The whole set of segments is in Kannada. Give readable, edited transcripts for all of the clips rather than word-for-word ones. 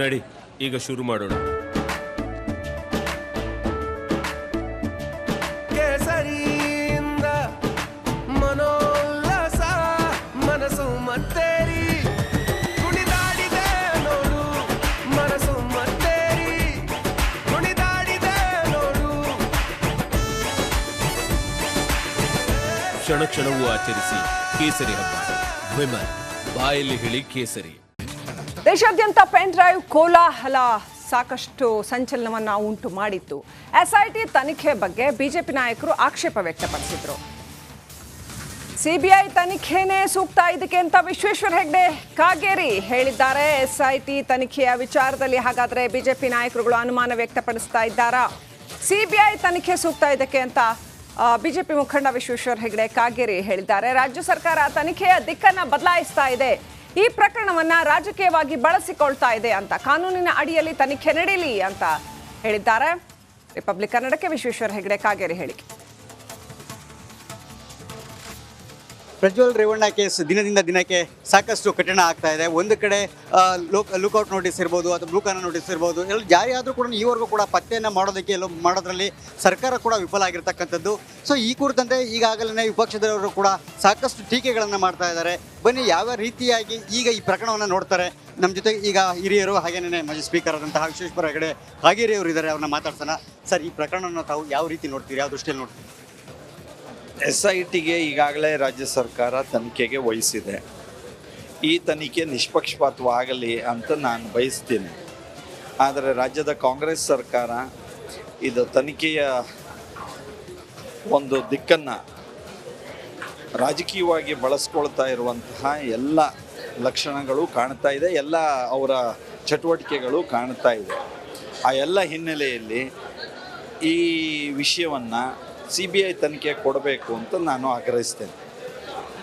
ನಡಿ ಈಗ ಶುರು ಮಾಡೋಣ. ಕೇಸರಿಯಿಂದ ಮನೋಲ್ಲಾಸ ಮನಸ್ಸು ಮತ್ತೇರಿ ಕುಣಿದಾಡಿದೆ ನೋಡು, ಮನಸ್ಸು ಮತ್ತೇರಿ ಕುಣಿದಾಡಿದೆ ನೋಡು. ಕ್ಷಣ ಕ್ಷಣವೂ ಆಚರಿಸಿ ಕೇಸರಿ ಹಬ್ಬ. ವಿಮಲ್ ಬಾಯಲ್ಲಿ ಹೇಳಿ ಕೇಸರಿ. ದೇಶಾದ್ಯಂತ ಪೆನ್ ಡ್ರೈವ್ ಕೋಲಾಹಲ ಸಾಕಷ್ಟು ಸಂಚಲನವನ್ನು ಉಂಟು ಮಾಡಿತ್ತು. ಎಸ್ಐಟಿ ತನಿಖೆ ಬಗ್ಗೆ ಬಿಜೆಪಿ ನಾಯಕರು ಆಕ್ಷೇಪ ವ್ಯಕ್ತಪಡಿಸಿದ್ರು. ಸಿಬಿಐ ತನಿಖೆನೇ ಸೂಕ್ತ ಇದಕ್ಕೆ ಅಂತ ವಿಶ್ವೇಶ್ವರ ಹೆಗ್ಡೆ ಕಾಗೇರಿ ಹೇಳಿದ್ದಾರೆ. ಎಸ್ಐಟಿ ತನಿಖೆಯ ವಿಚಾರದಲ್ಲಿ ಹಾಗಾದರೆ ಬಿಜೆಪಿ ನಾಯಕರುಗಳು ಅನುಮಾನ ವ್ಯಕ್ತಪಡಿಸ್ತಾ ಇದ್ದಾರಾ? ಸಿಬಿಐ ತನಿಖೆ ಸೂಕ್ತ ಇದಕ್ಕೆ ಅಂತ ಬಿಜೆಪಿ ಮುಖಂಡ ವಿಶ್ವೇಶ್ವರ ಹೆಗ್ಡೆ ಕಾಗೇರಿ ಹೇಳಿದ್ದಾರೆ. ರಾಜ್ಯ ಸರ್ಕಾರ ತನಿಖೆಯ ದಿಕ್ಕನ್ನು ಬದಲಾಯಿಸ್ತಾ ಇದೆ, ಈ ಪ್ರಕರಣವನ್ನ ರಾಜಕೀಯವಾಗಿ ಬಳಸಿಕೊಳ್ತಾ ಇದೆ ಅಂತ, ಕಾನೂನಿನ ಅಡಿಯಲ್ಲಿ ತನಿಖೆ ನಡೆಯಲಿ ಅಂತ ಹೇಳಿದ್ದಾರೆ. ರಿಪಬ್ಲಿಕ್ ಕನ್ನಡಕ್ಕೆ ವಿಶ್ವೇಶ್ವರ ಹೆಗ್ಡೆ ಕಾಗೇರಿ ಹೇಳಿಕೆ. ಪ್ರಜ್ವಲ್ ರೇವಣ್ಣ ಕೇಸ್ ದಿನದಿಂದ ದಿನಕ್ಕೆ ಸಾಕಷ್ಟು ಕಠಿಣ ಆಗ್ತಾ ಇದೆ. ಒಂದು ಕಡೆ ಲುಕ್ಔಟ್ ನೋಟಿಸ್ ಇರ್ಬೋದು ಅಥವಾ ಬ್ಲೂ ಕಾರ್ನರ್ ನೋಟಿಸ್ ಇರ್ಬೋದು, ಎಲ್ಲ ಜಾರಿ ಆದರೂ ಕೂಡ ಈವರೆಗೂ ಕೂಡ ಪತ್ತೆಯನ್ನು ಮಾಡೋದರಲ್ಲಿ ಸರ್ಕಾರ ಕೂಡ ವಿಫಲ ಆಗಿರ್ತಕ್ಕಂಥದ್ದು. ಸೊ ಈ ಕುರಿತಂತೆ ಈಗಾಗಲೇ ವಿಪಕ್ಷದವರು ಕೂಡ ಸಾಕಷ್ಟು ಟೀಕೆಗಳನ್ನು ಮಾಡ್ತಾ ಇದ್ದಾರೆ. ಬನ್ನಿ ಯಾವ ರೀತಿಯಾಗಿ ಈಗ ಈ ಪ್ರಕರಣವನ್ನು ನೋಡ್ತಾರೆ. ನಮ್ಮ ಜೊತೆ ಈಗ ಹಿರಿಯರು ಹಾಗೇನೇ ಮಾಜಿ ಸ್ಪೀಕರ್ ಆದಂತಹ ವಿಶ್ವೇಶ್ವರ ಹೆಗಡೆ ಕಾಗೇರಿ ಅವರು ಇದ್ದಾರೆ, ಅವ್ರನ್ನ ಮಾತಾಡ್ಸೋಣ. ಸರ್, ಈ ಪ್ರಕರಣವನ್ನು ತಾವು ಯಾವ ರೀತಿ ನೋಡ್ತೀರಿ, ಯಾವ ದೃಷ್ಟಿಯಲ್ಲಿ ನೋಡ್ತೀರಿ? SITಗೆ ಈಗಾಗಲೇ ರಾಜ್ಯ ಸರ್ಕಾರ ತನಿಖೆಗೆ ವಹಿಸಿದೆ. ಈ ತನಿಖೆ ನಿಷ್ಪಕ್ಷಪಾತವಾಗಲಿ ಅಂತ ನಾನು ಬಯಸ್ತೀನಿ. ಆದರೆ ರಾಜ್ಯದ ಕಾಂಗ್ರೆಸ್ ಸರ್ಕಾರ ಇದು ತನಿಖೆಯ ಒಂದು ದಿಕ್ಕನ್ನು ರಾಜಕೀಯವಾಗಿ ಬಳಸ್ಕೊಳ್ತಾ ಇರುವಂತಹ ಎಲ್ಲ ಲಕ್ಷಣಗಳು ಕಾಣ್ತಾ ಇದೆ, ಎಲ್ಲ ಅವರ ಚಟುವಟಿಕೆಗಳು ಕಾಣ್ತಾ ಇದೆ. ಆ ಎಲ್ಲ ಹಿನ್ನೆಲೆಯಲ್ಲಿ ಈ ವಿಷಯವನ್ನು CBI ತನಿಖೆ ಕೊಡಬೇಕು ಅಂತ ನಾನು ಆಗ್ರಹಿಸ್ತೇನೆ.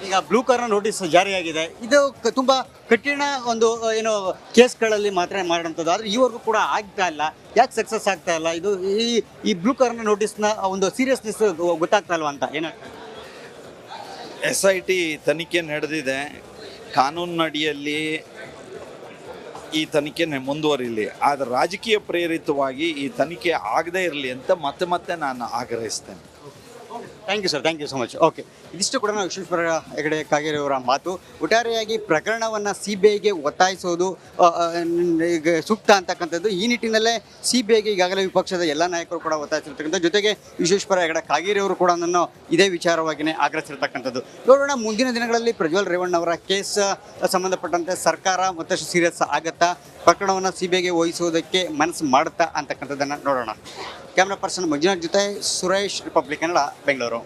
ಈಗ ಬ್ಲೂ ಕಾರ್ನರ್ ನೋಟಿಸ್ ಜಾರಿಯಾಗಿದೆ. ಇದು ತುಂಬ ಕಠಿಣ ಒಂದು ಕೇಸ್ಗಳಲ್ಲಿ ಮಾತ್ರ ಮಾಡೋಂಥದ್ದು. ಆದರೆ ಈವರೆಗೂ ಕೂಡ ಆಗ್ತಾ ಇಲ್ಲ. ಯಾಕೆ ಸಕ್ಸಸ್ ಆಗ್ತಾ ಇಲ್ಲ? ಇದು ಈ ಬ್ಲೂ ಕಾರ್ನರ್ ನೋಟಿಸ್ನ ಒಂದು ಸೀರಿಯಸ್ನೆಸ್ ಗೊತ್ತಾಗ್ತಾ ಇಲ್ವಾ ಅಂತ ಏನಾಗ್ತದೆ? SIT ತನಿಖೆ ನಡೆದಿದೆ, ಕಾನೂನಿನಡಿಯಲ್ಲಿ ಈ ತನಿಖೆ ಮುಂದುವರಿಲಿ. ಆದರೆ ರಾಜಕೀಯ ಪ್ರೇರಿತವಾಗಿ ಈ ತನಿಖೆ ಆಗದೇ ಇರಲಿ ಅಂತ ಮತ್ತೆ ನಾನು ಆಗ್ರಹಿಸ್ತೇನೆ. Thank you sir, thank you so much. Okay, ಇದಿಷ್ಟು ಕೂಡ ವಿಶ್ವೇಶ್ವರ ಹೆಗಡೆ ಕಾಗೇರಿ ಅವರ ಮಾತು. ಒಟ್ಟಾರೆಯಾಗಿ ಪ್ರಕರಣವನ್ನು CBIಗೆ ಒತ್ತಾಯಿಸೋದು ಈಗ ಸೂಕ್ತ ಅಂತಕ್ಕಂಥದ್ದು. ಈ ನಿಟ್ಟಿನಲ್ಲೇ CBIಗೆ ಈಗಾಗಲೇ ವಿಪಕ್ಷದ ಎಲ್ಲ ನಾಯಕರು ಕೂಡ ಒತ್ತಾಯಿಸಿರ್ತಕ್ಕಂಥ, ಜೊತೆಗೆ ವಿಶ್ವೇಶ್ವರ ಹೆಗಡೆ ಕಾಗೇರಿ ಅವರು ಕೂಡ ಇದೇ ವಿಚಾರವಾಗಿಯೇ ಆಗ್ರಹಿಸಿರ್ತಕ್ಕಂಥದ್ದು. ನೋಡೋಣ ಮುಂದಿನ ದಿನಗಳಲ್ಲಿ ಪ್ರಜ್ವಲ್ ರೇವಣ್ಣ ಅವರ ಕೇಸ್ ಸಂಬಂಧಪಟ್ಟಂತೆ ಸರ್ಕಾರ ಮತ್ತಷ್ಟು ಸೀರಿಯಸ್ ಆಗುತ್ತಾ, ಪ್ರಕರಣವನ್ನು CBIಗೆ ವಹಿಸುವುದಕ್ಕೆ ಮನಸ್ಸು ಮಾಡುತ್ತಾ ಅಂತಕ್ಕಂಥದ್ದನ್ನು ನೋಡೋಣ. ಕ್ಯಾಮ್ರಾ ಪರ್ಸನ್ ಮಂಜುನಾಥ್ ಜೊತೆ ಸುರೇಶ್, ರಿಪಬ್ಲಿಕ್ ಕನ್ನಡ, ಬೆಂಗಳೂರು.